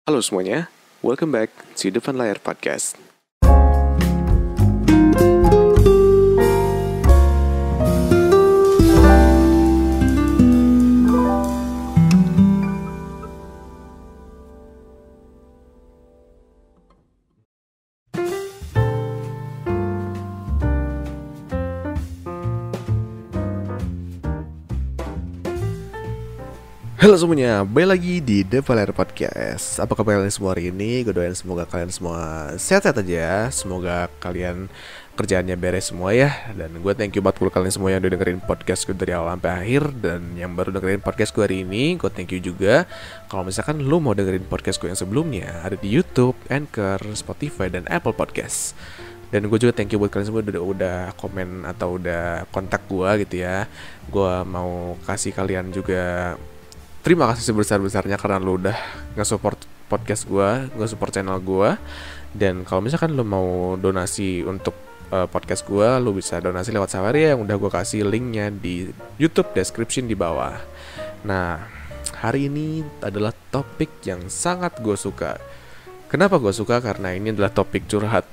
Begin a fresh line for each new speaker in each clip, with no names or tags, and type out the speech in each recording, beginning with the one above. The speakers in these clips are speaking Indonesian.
Halo semuanya, welcome back to Depan Layar Podcast. Halo semuanya, balik lagi di The Valer Podcast. Apa kabar kalian semua hari ini? Gue doain semoga kalian semua sehat-sehat aja. Semoga kalian kerjaannya beres semua ya. Dan gue thank you banget buat kalian semua yang udah dengerin podcast gue dari awal sampai akhir. Dan yang baru dengerin podcast gue hari ini, gue thank you juga. Kalau misalkan lu mau dengerin podcast gue yang sebelumnya, ada di YouTube, Anchor, Spotify, dan Apple Podcast. Dan gue juga thank you buat kalian semua udah komen atau udah kontak gue gitu ya. Gue mau kasih kalian juga terima kasih sebesar-besarnya karena lu udah nge-support podcast gue, nge-support channel gue. Dan kalau misalkan lu mau donasi untuk podcast gue, lu bisa donasi lewat Saweria yang udah gue kasih linknya di YouTube description di bawah. Nah, hari ini adalah topik yang sangat gue suka. Kenapa gue suka? Karena ini adalah topik curhat.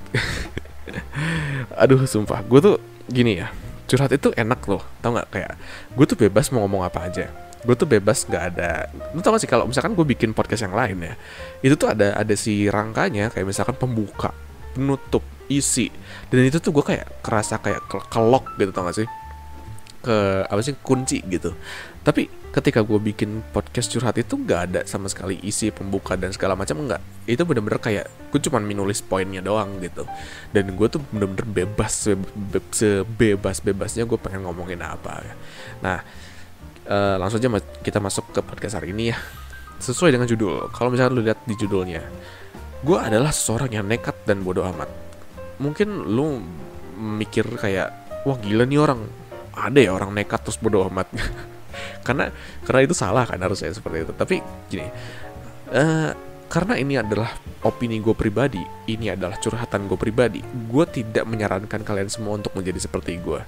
Aduh, sumpah, gue tuh gini ya, curhat itu enak loh, tau gak? Kayak gue tuh bebas mau ngomong apa aja. Gue tuh bebas, nggak ada. Lu tau gak sih kalau misalkan gue bikin podcast yang lain ya, itu tuh ada si rangkanya, kayak misalkan pembuka, penutup, isi, dan itu tuh gue kayak kerasa kayak kelok gitu, tau gak sih? Kunci gitu. Tapi ketika gue bikin podcast curhat itu nggak ada sama sekali isi, pembuka dan segala macam, nggak. Itu bener-bener kayak gue cuma menulis poinnya doang gitu. Dan gue tuh bener-bener bebas, sebebas-bebasnya gue pengen ngomongin apa. Nah, langsung aja kita masuk ke podcast hari ini ya. Sesuai dengan judul. Kalau misalnya lu lihat di judulnya, gue adalah seseorang yang nekat dan bodoh amat. Mungkin lu mikir kayak, wah gila nih orang, ada ya orang nekat terus bodoh amat. karena itu salah kan, harusnya seperti itu. Tapi gini, karena ini adalah opini gue pribadi, ini adalah curhatan gue pribadi, gue tidak menyarankan kalian semua untuk menjadi seperti gue,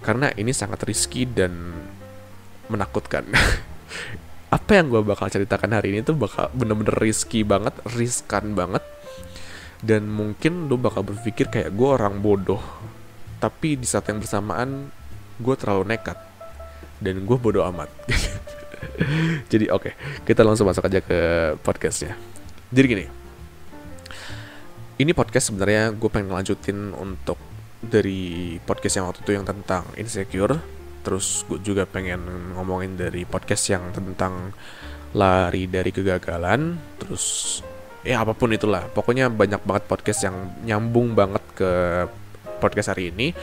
karena ini sangat risky dan menakutkan. Apa yang gue bakal ceritakan hari ini tuh bakal bener-bener riskan banget. Dan mungkin lo bakal berpikir kayak gue orang bodoh, tapi di saat yang bersamaan gue terlalu nekat dan gue bodoh amat. Jadi oke, kita langsung masuk aja ke podcastnya. Jadi gini, ini podcast sebenarnya gue pengen lanjutin untuk dari podcast yang waktu itu yang tentang insecure. Terus gue juga pengen ngomongin dari podcast yang tentang lari dari kegagalan. Terus ya apapun itulah, pokoknya banyak banget podcast yang nyambung banget ke podcast hari ini.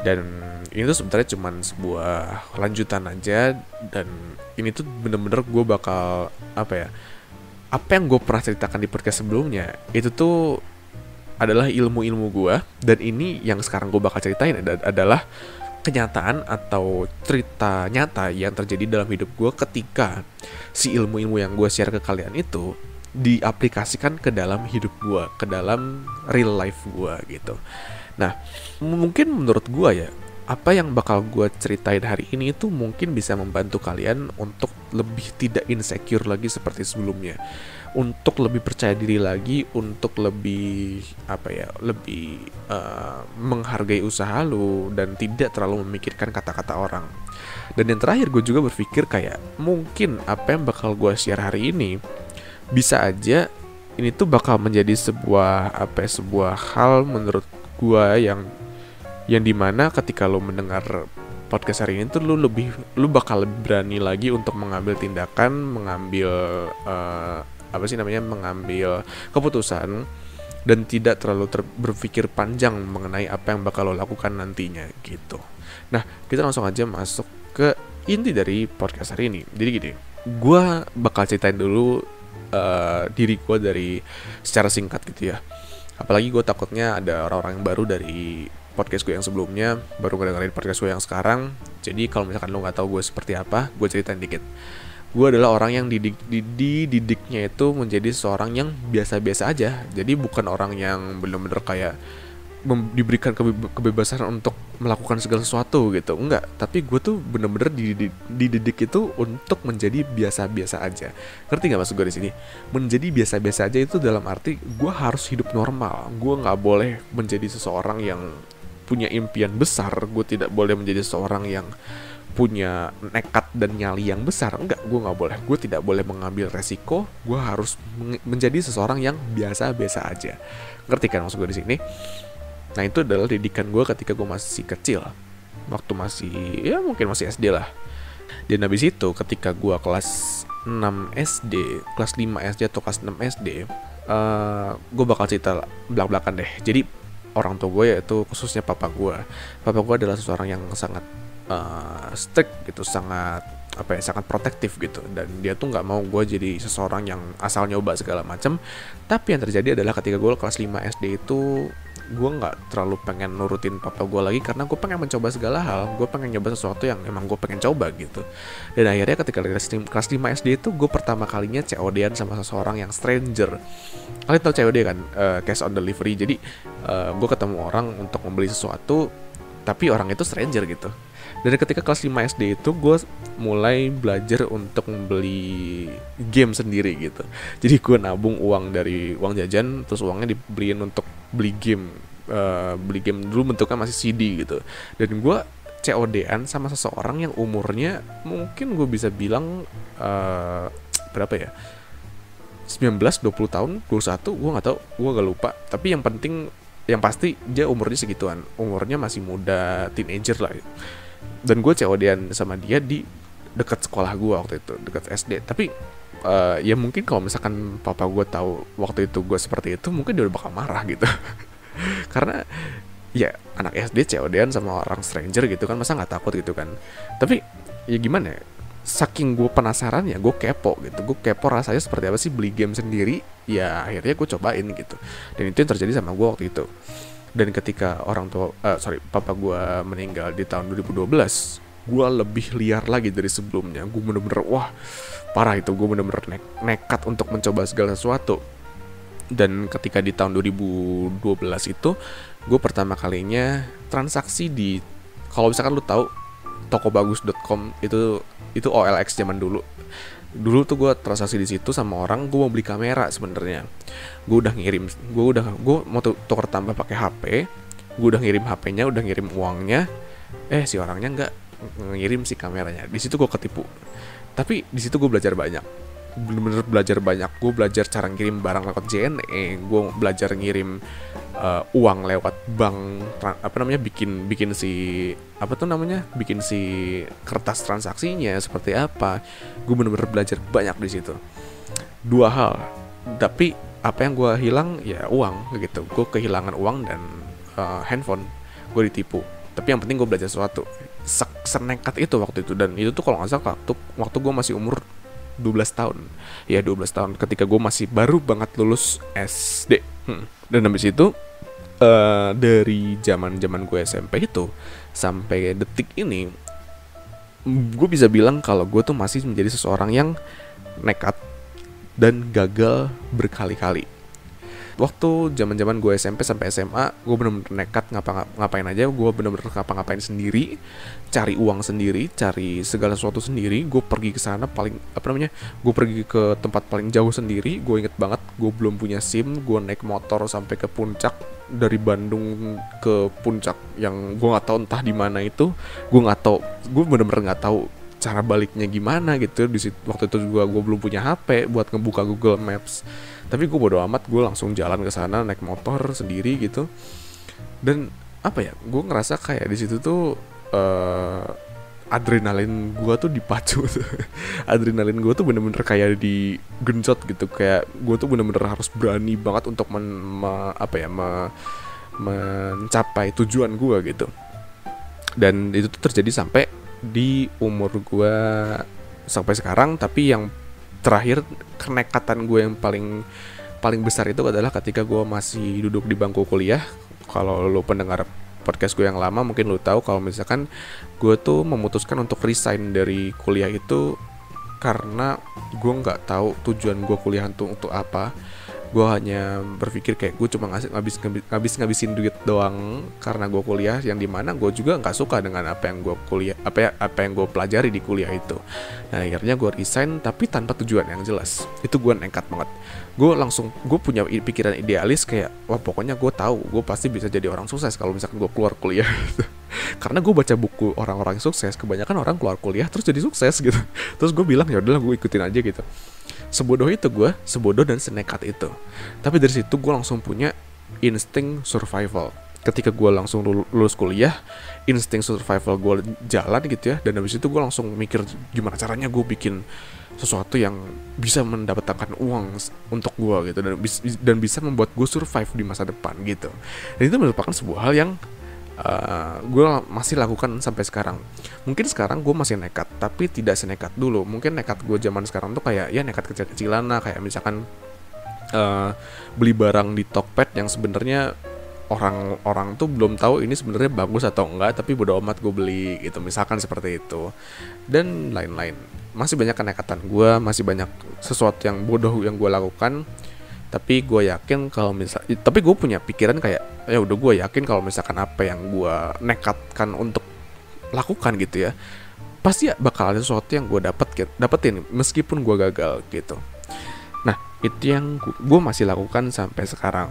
Dan ini tuh sebenarnya cuman sebuah lanjutan aja. Dan ini tuh bener-bener gue bakal apa yang gue pernah ceritakan di podcast sebelumnya, itu tuh adalah ilmu-ilmu gue. Dan ini yang sekarang gue bakal ceritain adalah kenyataan atau cerita nyata yang terjadi dalam hidup gue ketika si ilmu-ilmu yang gue share ke kalian itu diaplikasikan ke dalam hidup gue, ke dalam real life gue gitu. Nah, mungkin menurut gue ya, apa yang bakal gue ceritain hari ini itu mungkin bisa membantu kalian untuk lebih tidak insecure lagi seperti sebelumnya, untuk lebih percaya diri lagi, untuk lebih lebih menghargai usaha lu dan tidak terlalu memikirkan kata-kata orang. Dan yang terakhir, gue juga berpikir kayak mungkin apa yang bakal gue share hari ini bisa aja ini tuh bakal menjadi sebuah hal menurut gue yang dimana ketika lo mendengar podcast hari ini tuh lu bakal lebih berani lagi untuk mengambil tindakan, mengambil mengambil keputusan, dan tidak terlalu berpikir panjang mengenai apa yang bakal lo lakukan nantinya gitu. Nah, kita langsung aja masuk ke inti dari podcast hari ini. Jadi gini, gue bakal ceritain dulu diri gue dari secara singkat gitu ya. Apalagi gue takutnya ada orang-orang yang baru dari podcast gue yang sebelumnya, baru ngedengerin podcast gue yang sekarang. Jadi kalau misalkan lo gak tahu gue seperti apa, gue ceritain dikit. Gue adalah orang yang dididiknya itu menjadi seorang yang biasa-biasa aja. Jadi bukan orang yang bener-bener kayak diberikan kebebasan untuk melakukan segala sesuatu gitu, enggak. Tapi gue tuh bener-bener dididik itu untuk menjadi biasa-biasa aja. Ngerti nggak maksud gue di sini? Menjadi biasa-biasa aja itu dalam arti gue harus hidup normal. Gue nggak boleh menjadi seseorang yang punya impian besar. Gue tidak boleh menjadi seseorang yang punya nekat dan nyali yang besar. Enggak, gue nggak boleh. Gue tidak boleh mengambil resiko. Gue harus menjadi seseorang yang biasa-biasa aja. Ngerti kan maksud gue di sini? Nah, itu adalah didikan gue ketika gue masih kecil. Waktu masih, ya mungkin masih SD lah. Dan habis itu ketika gue kelas 6 SD, kelas 5 SD atau kelas 6 SD, gue bakal cerita belak-belakan deh. Jadi orang tua gue, yaitu khususnya papa gue adalah seseorang yang sangat strict gitu, sangat sangat protektif gitu, dan dia tuh nggak mau gue jadi seseorang yang asal nyoba segala macam. Tapi yang terjadi adalah ketika gue kelas 5 SD itu, gue nggak terlalu pengen nurutin papa gue lagi, karena gue pengen mencoba segala hal. Gue pengen nyoba sesuatu yang emang gue pengen coba gitu. Dan akhirnya ketika kelas 5 SD itu, gue pertama kalinya COD-an sama seseorang yang stranger. Kalian tau COD kan? Cash on delivery. Jadi gue ketemu orang untuk membeli sesuatu, tapi orang itu stranger gitu. Dari ketika kelas 5 SD itu, gue mulai belajar untuk membeli game sendiri gitu. Jadi gue nabung uang dari uang jajan, terus uangnya dibeliin untuk beli game. Beli game dulu bentuknya masih CD gitu. Dan gue COD-an sama seseorang yang umurnya mungkin gue bisa bilang berapa ya, 19-20 tahun, 21, gue gak tahu, gue gak lupa. Tapi yang pasti dia umurnya segituan. Umurnya masih muda, teenager lah gitu. Dan gue COD-an sama dia di dekat sekolah gue waktu itu, dekat SD. Tapi ya mungkin kalau misalkan papa gue tahu waktu itu gue seperti itu, mungkin dia udah bakal marah gitu. Karena ya anak SD COD-an sama orang stranger gitu kan, masa nggak takut gitu kan. Tapi ya gimana ya, saking gue penasaran ya gue kepo gitu. Gue kepo rasanya seperti apa sih beli game sendiri. Ya akhirnya gue cobain gitu. Dan itu yang terjadi sama gue waktu itu. Dan ketika papa gue meninggal di tahun 2012, gue lebih liar lagi dari sebelumnya. Gue bener-bener, wah parah itu. Gue bener-bener nekat untuk mencoba segala sesuatu. Dan ketika di tahun 2012 itu, gue pertama kalinya transaksi di, kalau misalkan lu tahu tokobagus.com, itu OLX zaman dulu. Dulu tuh gue transaksi di situ sama orang, gue mau beli kamera sebenarnya. Gue mau tukar tambah pakai HP. Gue udah ngirim HP-nya, udah ngirim uangnya. Si orangnya nggak ngirim si kameranya. Di situ gue ketipu. Tapi di situ gue belajar banyak. Bener-bener belajar banyak. Gue belajar cara ngirim barang lewat JNE. Gue belajar ngirim uang lewat bank, bikin si kertas transaksinya seperti apa. Gue bener-bener belajar banyak di situ. Dua hal, tapi apa yang gue hilang ya uang gitu. Gue kehilangan uang dan handphone. Gue ditipu. Tapi yang penting gue belajar sesuatu. Senekat itu waktu itu. Dan itu tuh kalau nggak salah waktu gue masih umur 12 tahun. Ya 12 tahun, ketika gue masih baru banget lulus SD. Dan habis itu dari zaman gue SMP itu sampai detik ini, gue bisa bilang kalau gue tuh masih menjadi seseorang yang nekat dan gagal berkali-kali. Waktu zaman gue SMP sampai SMA, gue bener-bener nekat ngapain aja. Gue bener-bener ngapa-ngapain sendiri, cari uang sendiri, cari segala sesuatu sendiri. Gue pergi ke sana gue pergi ke tempat paling jauh sendiri. Gue inget banget, gue belum punya SIM. Gue naik motor sampai ke puncak, dari Bandung ke puncak yang gue nggak tahu entah di mana itu. Gue bener-bener nggak tahu cara baliknya gimana gitu. Waktu itu juga gue belum punya HP buat ngebuka Google Maps. Tapi gue bodo amat, gue langsung jalan ke sana naik motor sendiri gitu. Dan gue ngerasa kayak di situ tuh adrenalin gue tuh dipacu. Adrenalin gue tuh bener-bener kayak digenjot gitu. Kayak gue tuh bener-bener harus berani banget untuk mencapai tujuan gue gitu. Dan itu tuh terjadi sampai di umur gue sampai sekarang. Tapi yang terakhir, kenekatan gue yang paling besar itu adalah ketika gue masih duduk di bangku kuliah. Kalau lo pendengar podcast gue yang lama, mungkin lo tahu kalau misalkan gue tuh memutuskan untuk resign dari kuliah itu karena gue nggak tahu tujuan gue kuliah untuk apa. Gue hanya berpikir kayak gue cuma ngabisin duit doang karena gue kuliah, yang dimana gue juga nggak suka dengan apa yang gue kuliah, apa yang gue pelajari di kuliah itu. Nah akhirnya gue resign tapi tanpa tujuan yang jelas. Itu gue nekat banget. Gue punya pikiran idealis kayak, wah pokoknya gue tahu gue pasti bisa jadi orang sukses kalau misalkan gue keluar kuliah gitu. Karena gue baca buku orang-orang sukses, kebanyakan orang keluar kuliah terus jadi sukses gitu. Terus gue bilang ya udahlah gue ikutin aja gitu. Sebodoh itu gue, sebodoh dan senekat itu. Tapi dari situ gue langsung punya insting survival. Ketika gue langsung lulus kuliah, insting survival gue jalan gitu ya. Dan habis itu gue langsung mikir gimana caranya gue bikin sesuatu yang bisa mendapatkan uang untuk gue gitu, dan bisa membuat gue survive di masa depan gitu. Dan itu merupakan sebuah hal yang gue masih lakukan sampai sekarang. Mungkin sekarang gue masih nekat, tapi tidak senekat dulu. Mungkin nekat gue zaman sekarang tuh kayak ya nekat kecil-kecilan lah, kayak misalkan beli barang di Tokped yang sebenarnya orang-orang tuh belum tahu ini sebenarnya bagus atau enggak, tapi bodo amat gue beli gitu, misalkan seperti itu, dan lain-lain. Masih banyak kenekatan gue, masih banyak sesuatu yang bodoh yang gue lakukan. Tapi gue yakin kalau tapi gue punya pikiran kayak ya udah, gue yakin kalau misalkan apa yang gue nekatkan untuk lakukan gitu ya, pasti ya bakal ada sesuatu yang gue dapetin meskipun gue gagal gitu. Nah itu yang gue masih lakukan sampai sekarang.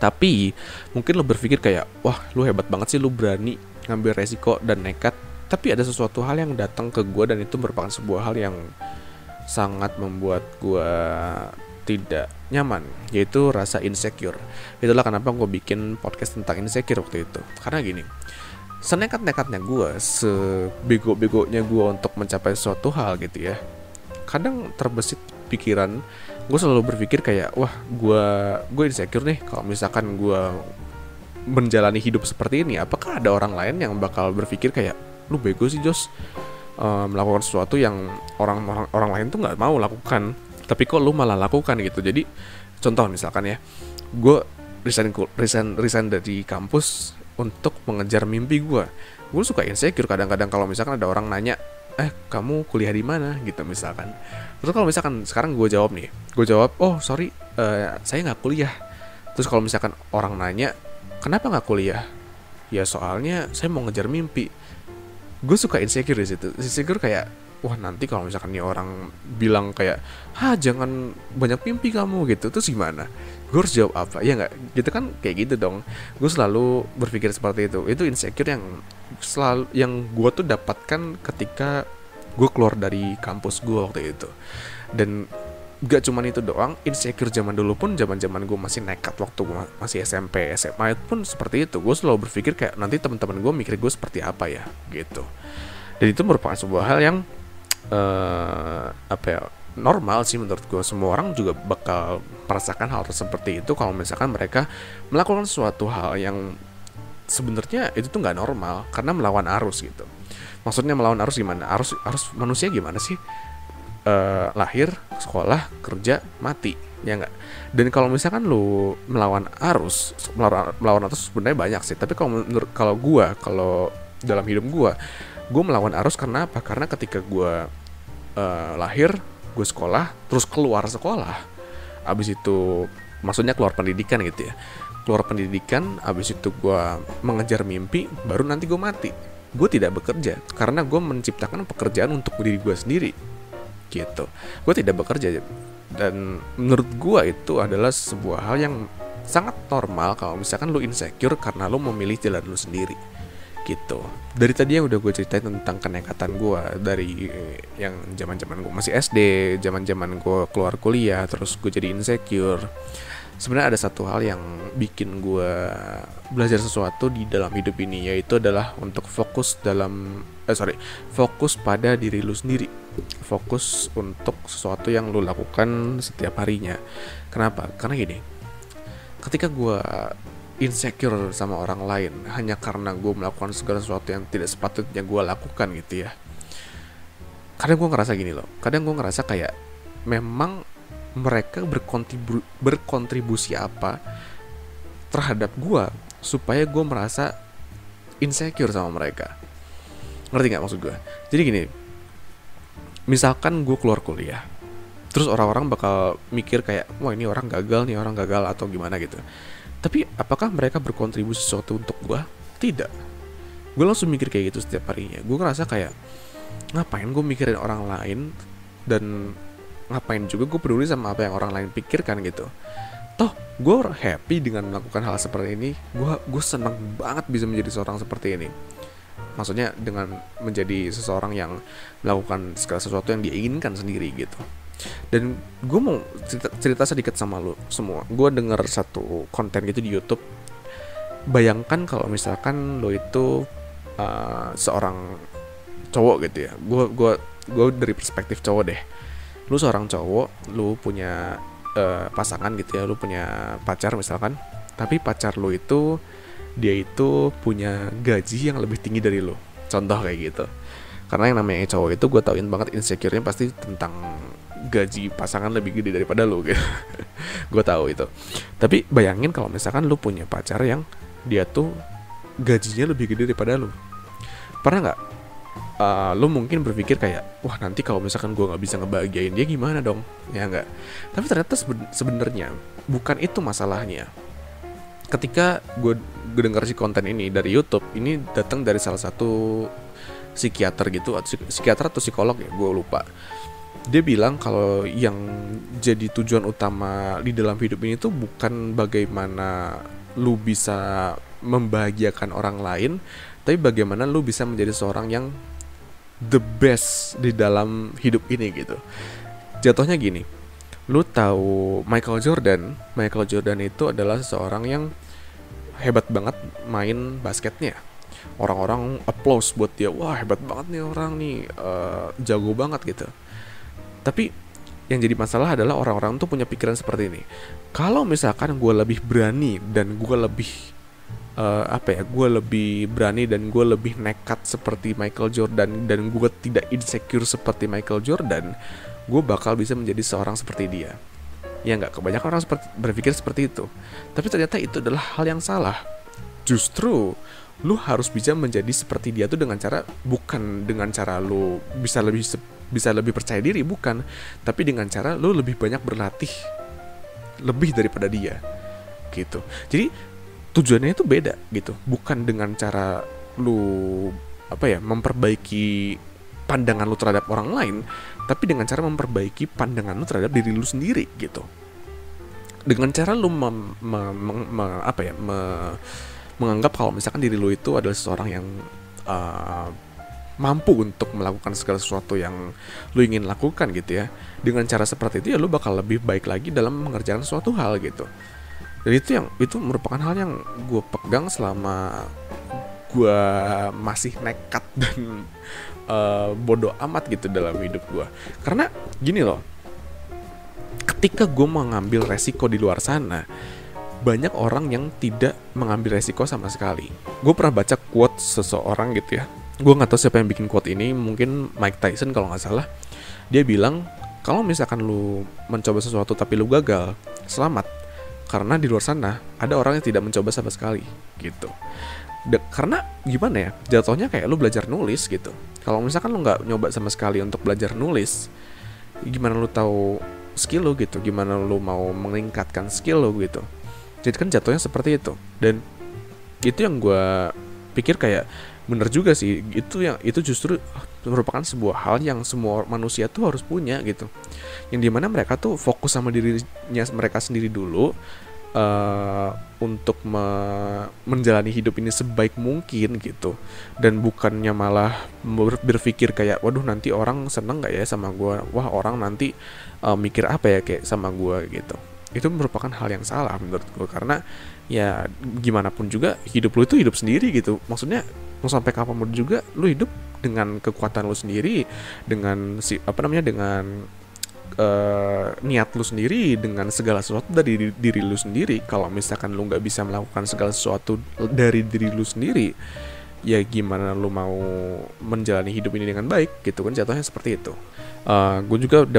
Tapi mungkin lo berpikir kayak, wah lu hebat banget sih, lu berani ngambil resiko dan nekat. Tapi ada sesuatu hal yang datang ke gue, dan itu merupakan sebuah hal yang sangat membuat gue tidak nyaman, yaitu rasa insecure. Itulah kenapa gue bikin podcast tentang insecure waktu itu. Karena gini, senekat-nekatnya gue, sebego-begonya gue untuk mencapai suatu hal gitu ya, kadang terbesit pikiran gue, selalu berpikir kayak, wah gue insecure nih kalau misalkan gue menjalani hidup seperti ini. Apakah ada orang lain yang bakal berpikir kayak, lu bego sih Jos, melakukan sesuatu yang orang lain tuh nggak mau lakukan, tapi kok lu malah lakukan gitu. Jadi contoh misalkan ya, gue resign dari kampus untuk mengejar mimpi gue. Gue suka insecure kadang-kadang kalau misalkan ada orang nanya, kamu kuliah di mana gitu misalkan. Terus kalau misalkan sekarang gue jawab, oh sorry, saya nggak kuliah. Terus kalau misalkan orang nanya, kenapa nggak kuliah? Ya soalnya saya mau ngejar mimpi. Gue suka insecure di situ. Insecure kayak, wah nanti kalau misalkan nih orang bilang kayak, jangan banyak mimpi kamu gitu, terus gimana? Gue harus jawab apa? Ya nggak, gitu kan, kayak gitu dong. Gue selalu berpikir seperti itu. Itu insecure yang gue tuh dapatkan ketika gue keluar dari kampus gue waktu itu. Dan gak cuman itu doang, insecure zaman dulu pun, zaman gue masih nekat waktu gue masih SMP, SMA itu pun seperti itu. Gue selalu berpikir kayak, nanti teman-teman gue mikir gue seperti apa ya gitu. Dan itu merupakan sebuah hal yang normal sih menurut gue. Semua orang juga bakal merasakan hal seperti itu kalau misalkan mereka melakukan suatu hal yang sebenarnya itu tuh nggak normal, karena melawan arus gitu. Maksudnya melawan arus gimana? Arus manusia gimana sih? Lahir, sekolah, kerja, mati, ya nggak? Dan kalau misalkan lu melawan arus sebenarnya banyak sih. Tapi kalau dalam hidup gue melawan arus karena apa? Karena ketika gue lahir, gue sekolah, terus keluar sekolah, abis itu maksudnya keluar pendidikan gitu ya, keluar pendidikan, abis itu gue mengejar mimpi, baru nanti gue mati. Gue tidak bekerja karena gue menciptakan pekerjaan untuk diri gue sendiri gitu. Gue tidak bekerja, dan menurut gue itu adalah sebuah hal yang sangat normal kalau misalkan lu insecure karena lu memilih jalan lu sendiri gitu. Dari tadi yang udah gue ceritain tentang kenekatan gue dari yang zaman gue masih SD, zaman gue keluar kuliah, terus gue jadi insecure. Sebenarnya ada satu hal yang bikin gue belajar sesuatu di dalam hidup ini, yaitu adalah untuk fokus pada diri lu sendiri. Fokus untuk sesuatu yang lu lakukan setiap harinya. Kenapa? Karena gini, ketika gue insecure sama orang lain hanya karena gue melakukan segala sesuatu yang tidak sepatutnya gue lakukan gitu ya, kadang gue ngerasa gini loh, kadang gue ngerasa kayak memang mereka berkontribusi apa terhadap gue supaya gue merasa insecure sama mereka. Ngerti gak maksud gue? Jadi gini, misalkan gue keluar kuliah, Terus orang-orang bakal mikir kayak, wah ini orang gagal nih, orang gagal atau gimana gitu. Tapi apakah mereka berkontribusi sesuatu untuk gue? Tidak. Gue langsung mikir kayak gitu setiap harinya. Gue ngerasa kayak, ngapain gue mikirin orang lain, dan ngapain juga gue peduli sama apa yang orang lain pikirkan gitu. Toh gue happy dengan melakukan hal seperti ini. Gue seneng banget bisa menjadi seorang seperti ini. Maksudnya dengan menjadi seseorang yang melakukan segala sesuatu yang dia inginkan sendiri gitu. Dan gue mau cerita sedikit sama lo semua. Gue denger satu konten gitu di YouTube. Bayangkan kalau misalkan lo itu seorang cowok gitu ya. Gue dari perspektif cowok deh. Lo seorang cowok, lo punya pasangan gitu ya. Lo punya pacar misalkan. Tapi pacar lo itu, dia itu punya gaji yang lebih tinggi dari lo. Contoh kayak gitu. Karena yang namanya cowok itu gue tauin banget insecure-nya pasti tentang gaji pasangan lebih gede daripada lo gitu. Gue tahu itu. Tapi bayangin kalau misalkan lo punya pacar yang dia tuh gajinya lebih gede daripada lo. Pernah nggak lo mungkin berpikir kayak, wah nanti kalau misalkan gue nggak bisa ngebahagiain dia gimana dong? Ya nggak. Tapi ternyata sebenarnya bukan itu masalahnya. Ketika gue dengar si konten ini dari YouTube, ini datang dari salah satu psikiater gitu, psikiater atau psikolog ya, gue lupa. Dia bilang kalau yang jadi tujuan utama di dalam hidup ini tuh bukan bagaimana lu bisa membahagiakan orang lain, tapi bagaimana lu bisa menjadi seorang yang the best di dalam hidup ini gitu. Jatuhnya gini, lu tahu Michael Jordan itu adalah seseorang yang hebat banget main basketnya. Orang-orang applause buat dia, wah hebat banget nih orang nih, jago banget gitu. Tapi yang jadi masalah adalah orang-orang tuh punya pikiran seperti ini. Kalau misalkan gue lebih berani dan gue lebih gue lebih berani dan gue lebih nekat seperti Michael Jordan, dan gue tidak insecure seperti Michael Jordan, gue bakal bisa menjadi seorang seperti dia. Ya nggak, kebanyakan orang berpikir seperti itu. Tapi ternyata itu adalah hal yang salah. Justru lu harus bisa menjadi seperti dia tuh dengan cara, bukan dengan cara lu bisa lebih percaya diri, bukan, tapi dengan cara lu lebih banyak berlatih lebih daripada dia gitu. Jadi tujuannya itu beda gitu, bukan dengan cara lu memperbaiki pandangan lu terhadap orang lain, tapi dengan cara memperbaiki pandangan lu terhadap diri lu sendiri gitu. Dengan cara lu menganggap kalau misalkan diri lu itu adalah seseorang yang mampu untuk melakukan segala sesuatu yang lu ingin lakukan gitu ya. Dengan cara seperti itu ya lu bakal lebih baik lagi dalam mengerjakan suatu hal gitu. Dan itu merupakan hal yang gue pegang selama gue masih nekat dan bodoh amat gitu dalam hidup gue. Karena gini loh, ketika gue mengambil resiko di luar sana, banyak orang yang tidak mengambil resiko sama sekali. Gue pernah baca quote seseorang gitu ya. Gue gak tahu siapa yang bikin quote ini, mungkin Mike Tyson kalau gak salah. Dia bilang, kalau misalkan lu mencoba sesuatu tapi lu gagal, selamat. Karena di luar sana ada orang yang tidak mencoba sama sekali gitu. Karena gimana ya, jatuhnya kayak lu belajar nulis gitu. Kalau misalkan lu gak nyoba sama sekali untuk belajar nulis, gimana lu tahu skill lu gitu, gimana lu mau meningkatkan skill lu gitu. Jadi kan jatuhnya seperti itu. Dan itu yang gue pikir kayak bener juga sih. Itu justru merupakan sebuah hal yang semua manusia tuh harus punya gitu. Yang dimana mereka tuh fokus sama dirinya mereka sendiri dulu, untuk menjalani hidup ini sebaik mungkin gitu. Dan bukannya malah berpikir kayak, waduh nanti orang seneng gak ya sama gue, wah orang nanti mikir apa ya kayak sama gue gitu. Itu merupakan hal yang salah menurut gue. Karena ya gimana pun juga hidup lu itu hidup sendiri gitu. Maksudnya mau sampai kapanpun juga lu hidup dengan kekuatan lu sendiri, dengan dengan niat lu sendiri, dengan segala sesuatu dari diri lu sendiri. Kalau misalkan lu nggak bisa melakukan segala sesuatu dari diri lu sendiri, ya gimana lu mau menjalani hidup ini dengan baik gitu kan, jatuhnya seperti itu. Gue juga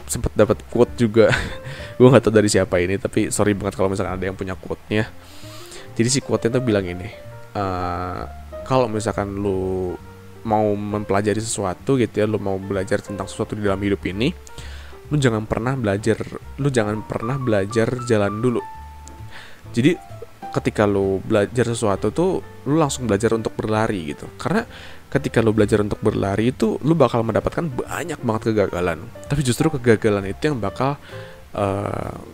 sempat dapat quote juga. Gue nggak tahu dari siapa ini, tapi sorry banget kalau misalkan ada yang punya quote-nya. Jadi si quote-nya tuh bilang ini, kalau misalkan lu mau mempelajari sesuatu gitu ya, lu mau belajar tentang sesuatu di dalam hidup ini, lu jangan pernah belajar jalan dulu. Jadi ketika lu belajar sesuatu tuh lu langsung belajar untuk berlari gitu. Karena ketika lu belajar untuk berlari itu lu bakal mendapatkan banyak banget kegagalan. Tapi justru kegagalan itu yang bakal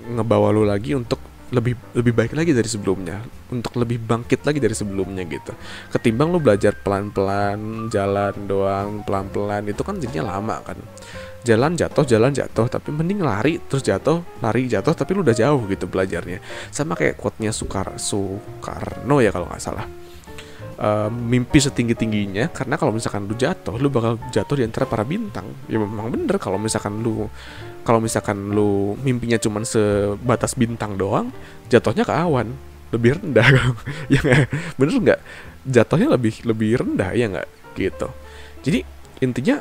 ngebawa lu lagi untuk lebih baik lagi dari sebelumnya, untuk lebih bangkit lagi dari sebelumnya gitu. Ketimbang lu belajar pelan-pelan, jalan doang pelan-pelan, itu kan jadinya lama kan. Jalan jatuh, tapi mending lari terus jatuh, lari jatuh, tapi lu udah jauh gitu belajarnya. Sama kayak quote-nya Soekarno ya kalau nggak salah. Mimpi setinggi-tingginya, karena kalau misalkan lu jatuh, lu bakal jatuh di antara para bintang. Ya memang bener, kalau misalkan lu mimpinya cuman sebatas bintang doang, jatuhnya ke awan, lebih rendah. Ya nggak? Bener nggak? Jatuhnya lebih rendah ya nggak? Gitu. Jadi intinya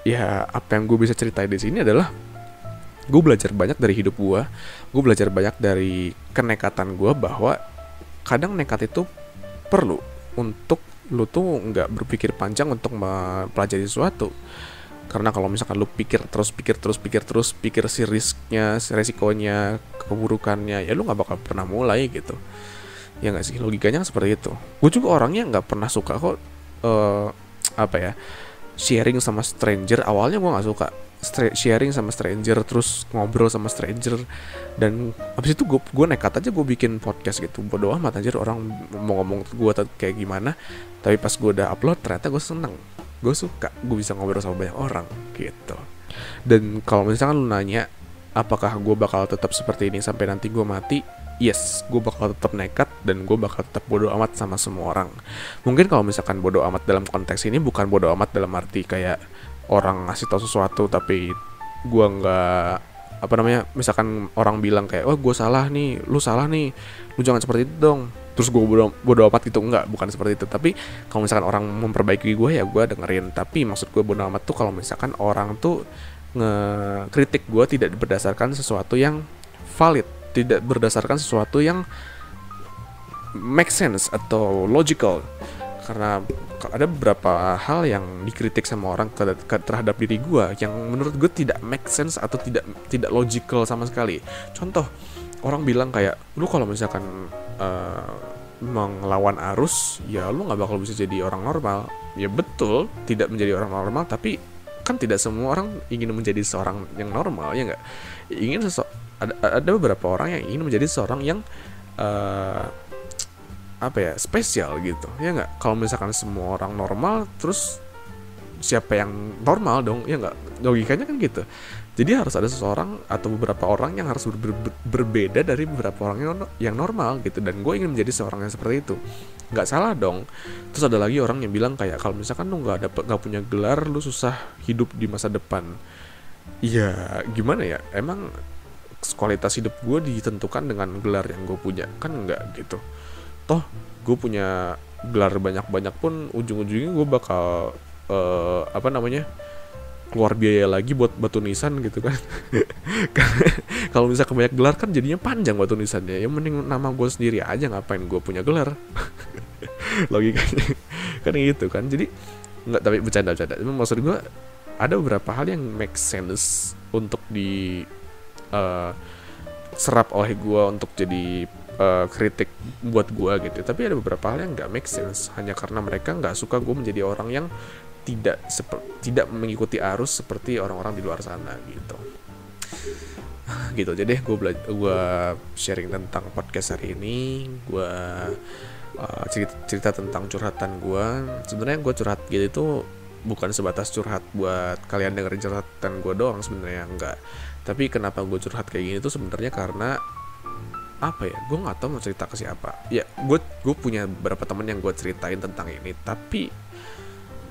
ya apa yang gue bisa ceritain di sini adalah gue belajar banyak dari hidup gue belajar banyak dari kenekatan gue, bahwa kadang nekat itu perlu untuk lu tuh nggak berpikir panjang untuk mempelajari sesuatu. Karena kalau misalkan lu pikir si risknya, si resikonya, keburukannya, ya lu nggak bakal pernah mulai gitu. Ya nggak sih, logikanya seperti itu. Gue juga orangnya nggak pernah suka kok sharing sama stranger. Awalnya gue nggak suka sharing sama stranger, terus ngobrol sama stranger, dan abis itu gue nekat aja gue bikin podcast gitu. Bodo amat anjir orang mau ngomong gue kayak gimana. Tapi pas gue udah upload ternyata gue seneng, gue suka, gue bisa ngobrol sama banyak orang gitu. Dan kalau misalkan lu nanya apakah gue bakal tetap seperti ini sampai nanti gue mati, yes, gue bakal tetap nekat dan gue bakal tetap bodo amat sama semua orang. Mungkin kalau misalkan bodo amat dalam konteks ini bukan bodo amat dalam arti kayak orang ngasih tau sesuatu tapi gue nggak misalkan orang bilang kayak gue salah nih, lu salah nih, lu jangan seperti itu dong, terus gue bodo amat gitu. Enggak, bukan seperti itu. Tapi kalau misalkan orang memperbaiki gue, ya gue dengerin. Tapi maksud gue bodo amat tuh kalau misalkan orang tuh ngekritik gue tidak berdasarkan sesuatu yang valid, tidak berdasarkan sesuatu yang make sense atau logical. Karena ada beberapa hal yang dikritik sama orang terhadap diri gue yang menurut gue tidak make sense atau tidak logical sama sekali. Contoh, orang bilang kayak lu kalau misalkan melawan arus, ya lu nggak bakal bisa jadi orang normal. Ya betul, tidak menjadi orang normal, tapi kan tidak semua orang ingin menjadi seorang yang normal, ya nggak? Ada beberapa orang yang ingin menjadi seorang yang spesial gitu, ya nggak? Kalau misalkan semua orang normal, terus siapa yang normal dong, ya nggak? Logikanya kan gitu. Jadi harus ada seseorang atau beberapa orang yang harus berbeda dari beberapa orang yang normal gitu. Dan gue ingin menjadi seorang yang seperti itu. Nggak salah dong. Terus ada lagi orang yang bilang kayak kalau misalkan lu nggak punya gelar, lu susah hidup di masa depan. Ya gimana ya? Emang kualitas hidup gue ditentukan dengan gelar yang gue punya? Kan nggak gitu. Toh gue punya gelar banyak-banyak pun ujung-ujungnya gue bakal keluar biaya lagi buat batu nisan gitu kan. Kalau misalnya banyak gelar kan jadinya panjang batu nisannya. Ya mending nama gue sendiri aja, ngapain gue punya gelar. Logikanya kan gitu kan. Jadi nggak, tapi bercanda-bercanda. Maksud gue ada beberapa hal yang make sense untuk di serap oleh gue untuk jadi kritik buat gue gitu. Tapi ada beberapa hal yang nggak make sense hanya karena mereka nggak suka gue menjadi orang yang tidak mengikuti arus seperti orang-orang di luar sana gitu. Gitu aja deh gue sharing tentang podcast hari ini. Gue cerita tentang curhatan gue. Sebenarnya gue curhat gitu itu bukan sebatas curhat buat kalian dengerin curhatan gue doang, sebenarnya enggak. Tapi kenapa gue curhat kayak gini tuh sebenarnya karena gue nggak tahu mau cerita ke siapa. Ya gue punya beberapa teman yang gue ceritain tentang ini, tapi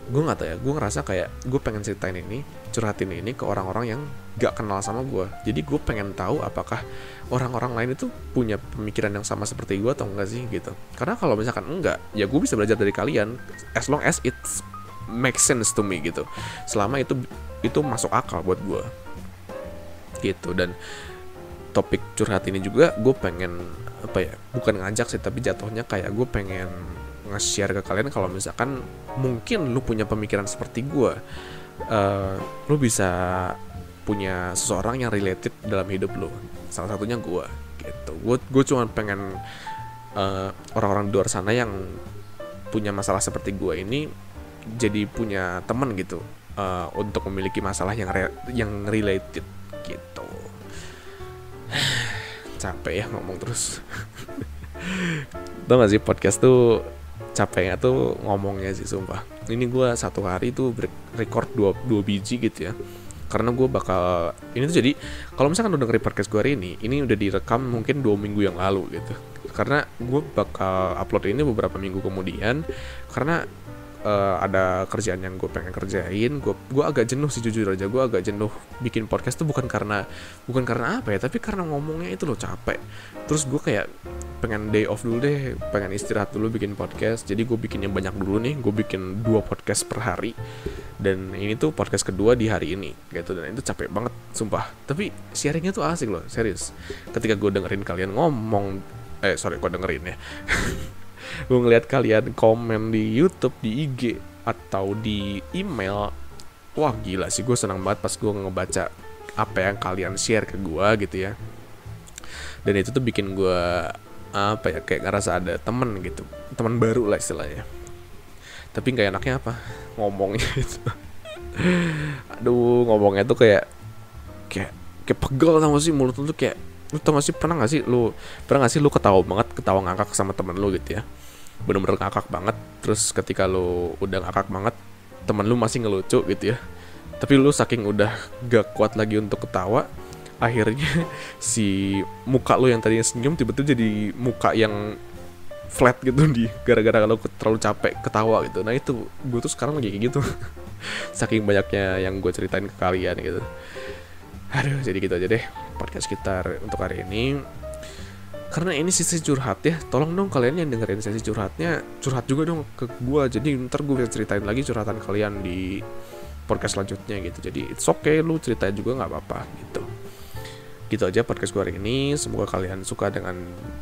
gue nggak tahu ya, gue ngerasa kayak gue pengen ceritain ini, curhatin ini ke orang-orang yang gak kenal sama gue. Jadi gue pengen tahu apakah orang-orang lain itu punya pemikiran yang sama seperti gue atau enggak sih gitu. Karena kalau misalkan enggak, ya gue bisa belajar dari kalian as long as it makes sense to me gitu. Selama itu masuk akal buat gue gitu. Dan topik curhat ini juga gue pengen bukan ngajak sih, tapi jatuhnya kayak gue pengen nge-share ke kalian kalau misalkan mungkin lu punya pemikiran seperti gue, lu bisa punya seseorang yang related dalam hidup lo. Salah satunya gue gitu. Gue cuma pengen orang-orang di luar sana yang punya masalah seperti gue ini jadi punya teman gitu, untuk memiliki masalah yang related gitu. Capek ya ngomong terus. Tau gak sih, podcast tuh capeknya tuh ngomongnya sih, sumpah. Ini gue satu hari tuh record 2 biji gitu ya. Karena gue bakal, ini tuh jadi, kalau misalkan udah dengerin podcast gue hari ini udah direkam mungkin 2 minggu yang lalu gitu. Karena gue bakal upload ini beberapa minggu kemudian, karena ada kerjaan yang gue pengen kerjain. Gue agak jenuh sih, jujur aja gue agak jenuh bikin podcast tuh, bukan karena apa ya, tapi karena ngomongnya itu loh capek. Terus gue kayak pengen day off dulu deh, pengen istirahat dulu bikin podcast. Jadi gue bikin yang banyak dulu nih, gue bikin 2 podcast per hari. Dan ini tuh podcast kedua di hari ini gitu, dan itu capek banget sumpah. Tapi sharingnya tuh asik loh, serius. Ketika gue dengerin kalian ngomong, gue dengerin ya. Gue ngeliat kalian komen di YouTube, di IG, atau di email, wah gila sih, gue senang banget pas gue ngebaca apa yang kalian share ke gue gitu ya. Dan itu tuh bikin gue kayak ngerasa ada temen gitu, teman baru lah istilahnya. Tapi nggak enaknya apa, ngomongnya itu. Aduh, ngomongnya tuh kayak pegel, tau gak sih, mulut lu tuh kayak, lu tau gak sih, pernah gak sih lu ketawa ngakak sama temen lu gitu ya, bener-bener ngakak banget. Terus ketika lu udah ngakak banget, temen lu masih ngelucu gitu ya, tapi lu saking udah gak kuat lagi untuk ketawa, akhirnya si muka lu yang tadinya senyum tiba-tiba jadi muka yang flat gitu, gara-gara lu terlalu capek ketawa gitu. Nah itu gue tuh sekarang lagi kayak gitu. Saking banyaknya yang gue ceritain ke kalian gitu. Aduh, jadi gitu aja deh podcast kita untuk hari ini. Karena ini sesi curhat ya, tolong dong kalian yang dengerin sesi curhatnya, curhat juga dong ke gue. Jadi ntar gue bisa ceritain lagi curhatan kalian di podcast selanjutnya gitu. Jadi it's okay, lu ceritain juga gak apa-apa gitu. Gitu aja podcast gue hari ini. Semoga kalian suka dengan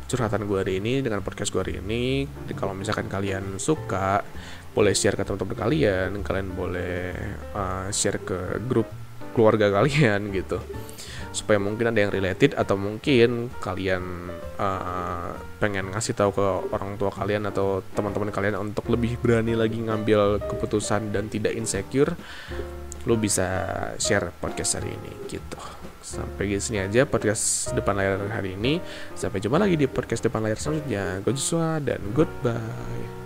curhatan gue hari ini, dengan podcast gue hari ini. Jadi, kalau misalkan kalian suka, boleh share ke teman-teman kalian. Kalian boleh share ke grup keluarga kalian gitu, supaya mungkin ada yang related, atau mungkin kalian pengen ngasih tahu ke orang tua kalian atau teman-teman kalian untuk lebih berani lagi ngambil keputusan dan tidak insecure. Lu bisa share podcast hari ini gitu. Sampai di sini aja podcast depan layar hari ini. Sampai jumpa lagi di podcast depan layar selanjutnya. Gue Joshua dan goodbye.